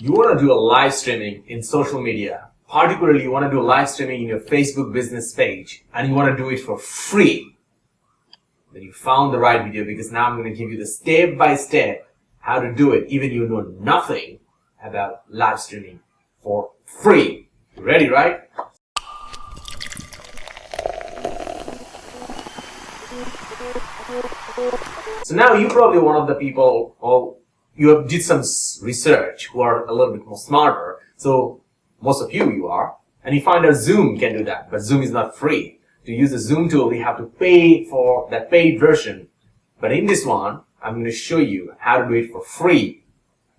You want to do a live streaming in social media. Particularly, you want to do live streaming in your Facebook business page and you want to do it for free. Then you found the right video, because now I'm going to give you the step-by-step how to do it, even you know nothing about live streaming for free. You ready, right? So now you're probably one of the people, or you did some research, who are a little bit more smarter. So most of you are, and you find out Zoom can do that, but Zoom is not free. To use the Zoom tool, you have to pay for that paid version. But in this one, I'm going to show you how to do it for free.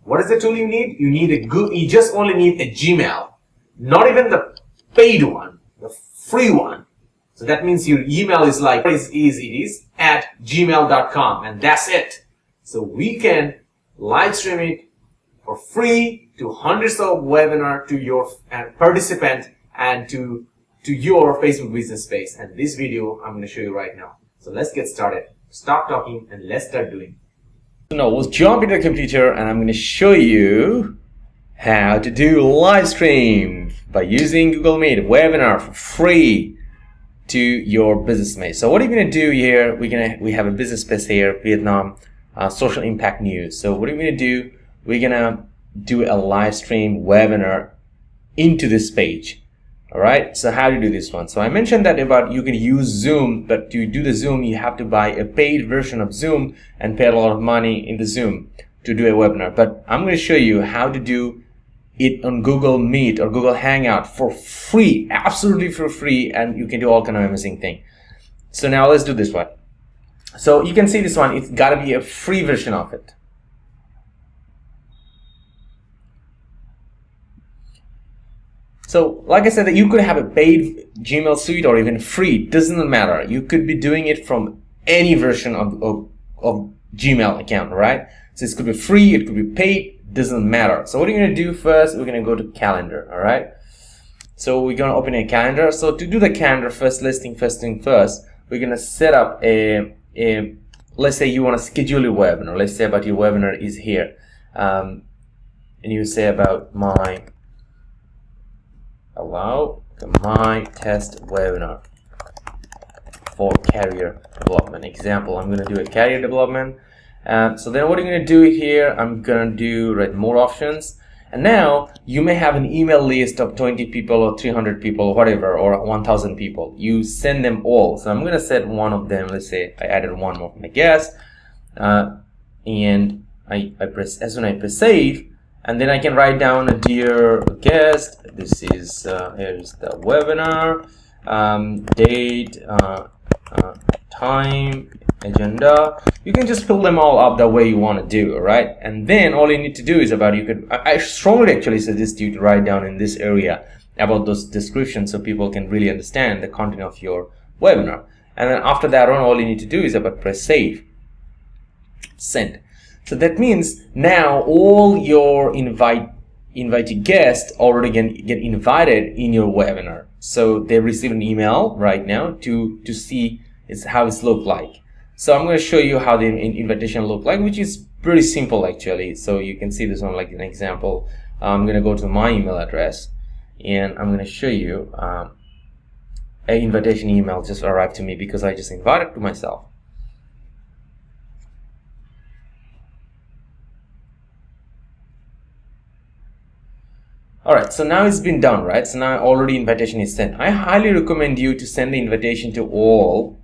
What is the tool you need? You just only need a Gmail, not even the paid one, the free one. So that means your email is like it is at gmail.com, and that's it. So we can live stream it for free to hundreds of webinars to your participant and to your Facebook business page. And this video I'm going to show you right now. So let's get started. Stop talking and let's start doing. So now we'll jump into the computer and I'm going to show you how to do live stream by using Google Meet webinar for free to your business page. So what are you going to do here? We have a business page here, Vietnam social impact news. So what are we going to do? We're going to do a live stream webinar into this page. All right. So how to do this one? So I mentioned that about you can use Zoom, but to do the Zoom, you have to buy a paid version of Zoom and pay a lot of money in the Zoom to do a webinar. But I'm going to show you how to do it on Google Meet or Google Hangout for free, absolutely for free, and you can do all kind of amazing thing. So now let's do this one. So you can see this one, it's got to be a free version of it. So like I said, that you could have a paid Gmail suite or even free, doesn't matter. You could be doing it from any version of Gmail account, right? So it could be free, it could be paid, doesn't matter. So what are you going to do first? We're going to go to calendar, all right? So we're going to open a calendar. So to do the calendar first thing first, we're going to set up let's say you want to schedule a webinar. Let's say about your webinar is here. And you say about my test webinar for career development. Example, I'm going to do a career development. So then what I'm going to do here, I'm going to do more options. And now you may have an email list of 20 people or 300 people or whatever, or 1,000 people. You send them all. So I'm going to set one of them. Let's say I added one of my guests, and I press, as soon as I press save, and then I can write down a dear guest. This is here's the webinar, date, time, agenda. You can just fill them all up the way you want to do, all right? And then all you need to do is I strongly actually suggest you to write down in this area about those descriptions so people can really understand the content of your webinar. And then after that on, all you need to do is press save, send. So that means now all your invited guests already get invited in your webinar. So they receive an email right now to see how it's look like. So I'm going to show you how the invitation look like, which is pretty simple actually. So you can see this one like an example. I'm going to go to my email address and I'm going to show you an invitation email just arrived to me because I just invited to myself. Alright, so now it's been done, right? So now already invitation is sent. I highly recommend you to send the invitation to all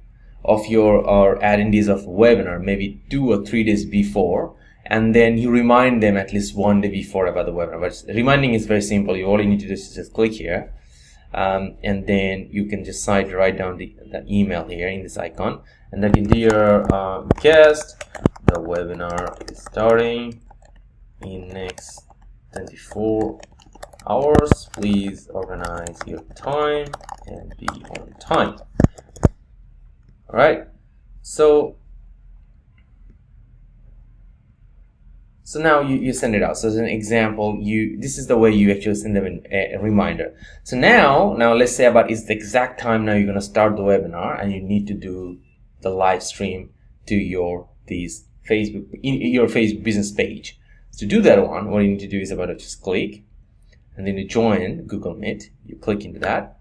of your attendees of webinar, maybe 2 or 3 days before, and then you remind them at least 1 day before about the webinar. But reminding is very simple. All you need to do is just click here, and then you can just write down the email here in this icon, and then dear guest, the webinar is starting in next 24 hours. Please organize your time and be on time. All right. So now you send it out. So as an example, this is the way you actually send them a reminder. So now let's say it's the exact time now you're going to start the webinar and you need to do the live stream to your Facebook business page. So to do that one, what you need to do is about to just click, and then you join Google Meet. You click into that.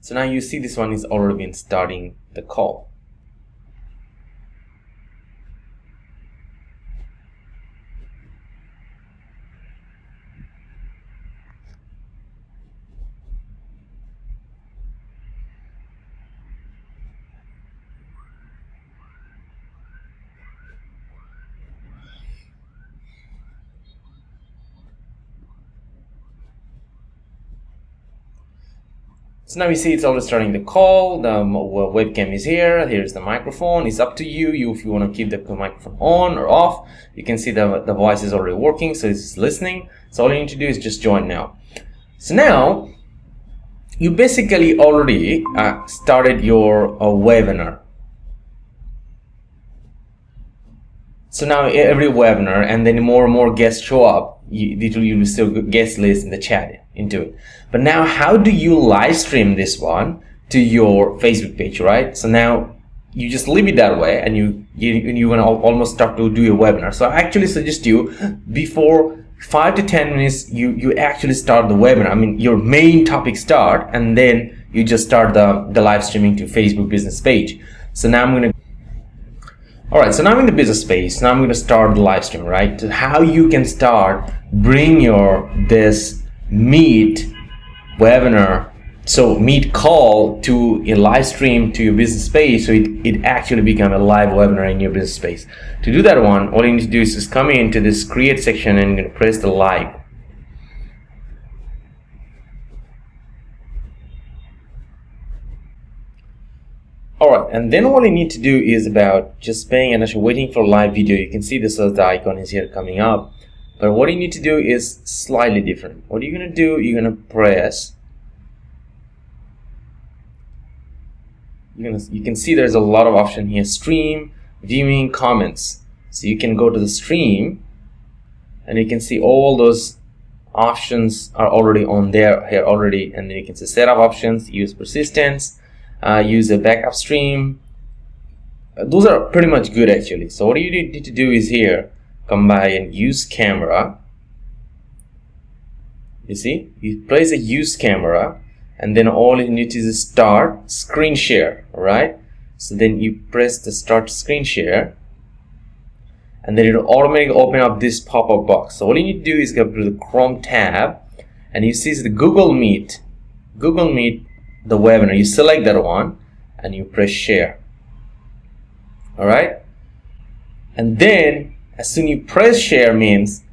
So now you see this one is already been starting the call. So now you see it's already starting the call. The webcam is here. Here's the microphone. It's up to you. If you want to keep the microphone on or off. You can see the voice is already working, so it's listening. So all you need to do is just join now. So now you basically already started your webinar. So now every webinar, and then more and more guests show up, you will still guest list in the chat into it. But now how do you live stream this one to your Facebook page, right? So now you just leave it that way, and you're gonna almost start to do your webinar. So I actually suggest you, before 5 to 10 minutes, you actually start the webinar. I mean, your main topic start, and then you just start the live streaming to Facebook business page. So now I'm gonna Alright, so now I'm in the business space. Now I'm going to start the live stream, right? So how you can start bring this Meet webinar, so Meet call to a live stream to your business page, so it actually become a live webinar in your business space. To do that one, all you need to do is just come into this create section and you're going to press the live. Alright, and then what you need to do is about just paying attention, waiting for live video. You can see this as the icon is here coming up. But what you need to do is slightly different. What you're going to do, you're going to press. You can see there's a lot of option here. Stream, viewing, comments. So you can go to the stream, and you can see all those options are already on there here already. And then you can see set up options, use persistence. Use a backup stream. Those are pretty much good actually. So what you need to do is here, come by and use camera. You see, you place a use camera, and then all you need to do is start screen share. Alright, so then you press the start screen share, and then it will automatically open up this pop-up box. So all you need to do is go to the Chrome tab, and you see the Google Meet, the webinar. You select that one and you press share. Alright, and then as soon you press share means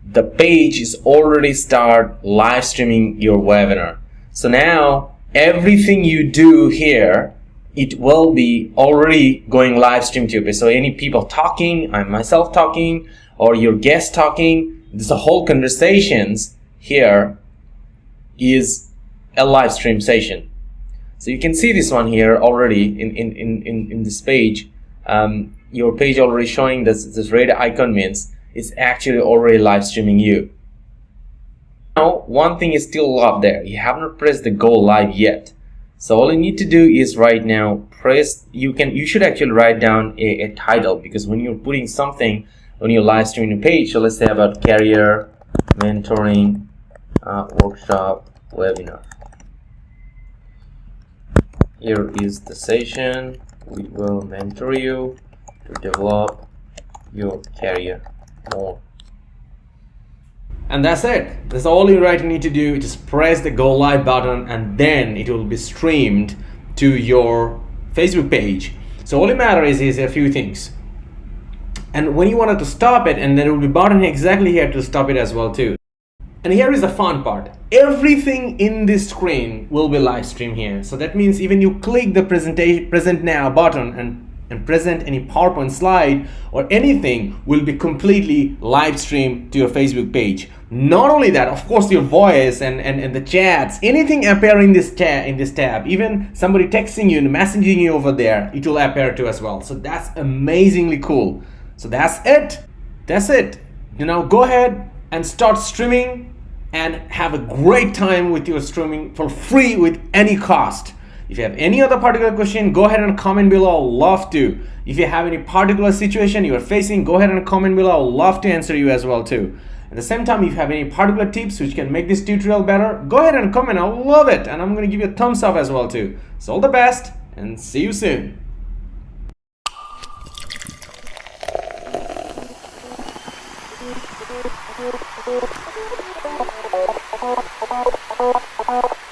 the page is already start live streaming your webinar. So now everything you do here, it will be already going live stream to your page. So any people talking, I'm myself talking, or your guest talking, the whole conversations here is a live stream session. So you can see this one here already in this page. Your page already showing this red icon means it's actually already live streaming you. Now one thing is still up there. You have not pressed the go live yet. So all you need to do is right now press. You should actually write down a title, because when you're putting something on your live streaming page, so let's say about career mentoring workshop webinar. Here is the session. We will mentor you to develop your career more. And that's it. That's all you need to do. Just press the go live button, and then it will be streamed to your Facebook page. So all it matters is a few things. And when you wanted to stop it, and there will be a button exactly here to stop it as well too. And here is the fun part. Everything in this screen will be live streamed here. So that means even you click the present now button and present any PowerPoint slide or anything will be completely live streamed to your Facebook page. Not only that, of course, your voice and the chats, anything appear in this tab, even somebody texting you and messaging you over there, it will appear too as well. So that's amazingly cool. So that's it. You know, go ahead and start streaming and have a great time with your streaming for free with any cost. If you have any other particular question, go ahead and comment below. I'll love to. If you have any particular situation you are facing, go ahead and comment below. I'll love to answer you as well too. At the same time, if you have any particular tips which can make this tutorial better, go ahead and comment. I'll love it. And I'm going to give you a thumbs up as well too. So all the best and see you soon. Thank you.